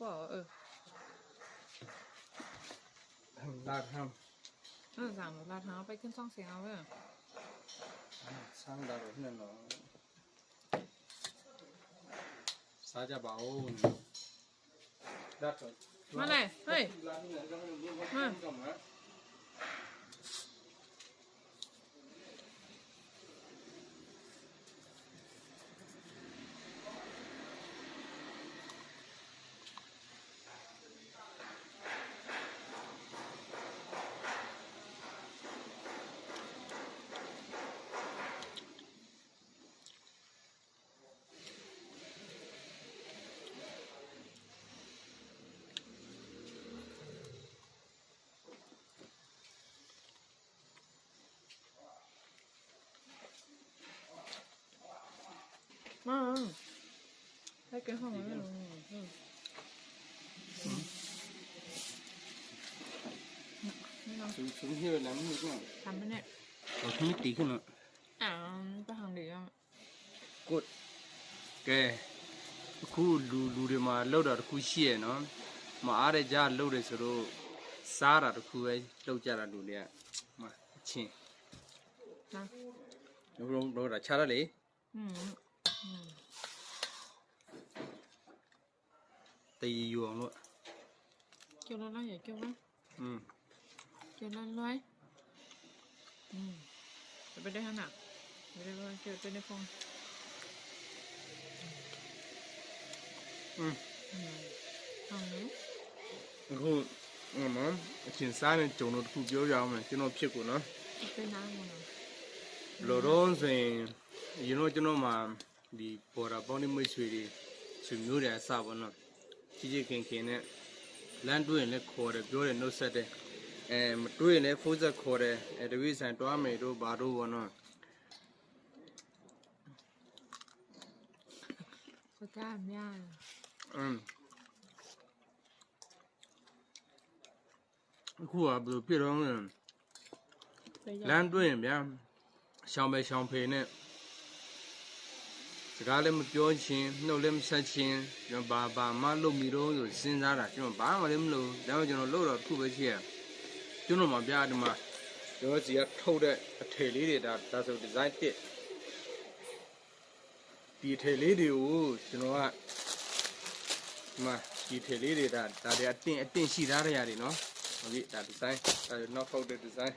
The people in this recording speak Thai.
ป่าวลาดห้ามสั่งลาดเท้าไปขึ้นช่องเสียงเอาสร้างดาวนั่นเนาะสาจะเบาดัดมาเลยเฮ้ยมาให้กินข้าวไหมสูงเที่ยวน้ำนี่ก็ทำไปเนี่ยเราทำไม่ตีขึ้นอ่ะไปทางเดียวกดแกคู่ดูเดี๋ยวมาเล่าดาคู่เชี่ยเนาะมาอะไรจ้าเล่าเดี๋ยวสุดสาระคู่ไอ้เล่าจ้าดูเลยมาชิงเราได้ชาละเลยตีอยู่อ่ะลูกเกี่ยวอะไรอย่าเกี่ยวนะเกี่ยวอะไรจะไปได้ขนาดไม่ได้ว่าเกี่ยวไปได้ฟองทำนู้คู่มันชิ้นซ้ายเนี่ยจงเราคู่เกี่ยวยาวมั้ยที่เราพิจารณาเป็นน้ำมันเราร้อนสิยี่น้อยจนมาดีพอเราป้อนนี่ไม่ช่วยดีช่วยนู้นเดี๋ยวทราบว่าเนาะที่จะเก่งๆเนี่ยล้านด้วยเนี่ยขอเดี๋ยวเดี๋ยวโน้ตเสร็จด้วยเนี่ยฟูจะขอเดี๋ยววิสัยตัวไม่รู้บารู้ว่าเนาะก็กล้ามย่าคู่อ่ะดูพี่ร้องเนี่ยล้านด้วยเนี่ยช่างไปช่างเพเนี่ยสกาเลมပြောချင်းနှုတ်လည်းမဆက်ချင်းကျွန်တော်ဘာမှလုပ်မိတော့ဆိုစဉ်းစားတာကျွန်တော်ဘာမှလည်းမလုပ်ဒါပေမဲ့ကျွန်တော်လုပ်တော့ခုပဲရှိရကျွန်တော်မှပြဒီမှာကျွန်တော်စီကထုတ်တဲ့အထည်လေးတွေဒါဆိုဒီဇိုင်းတစ်ဒီအထည်လေးတွေကိုကျွန်တော်ကဒီမှာဒီထည်လေးတွေဒါတွေအတင်းရှိထားတဲ့ຢာတွေနော်ဟုတ်ပြီဒါဒီဇိုင်းဒါနောက်ထုတ်တဲ့ဒီဇိုင်း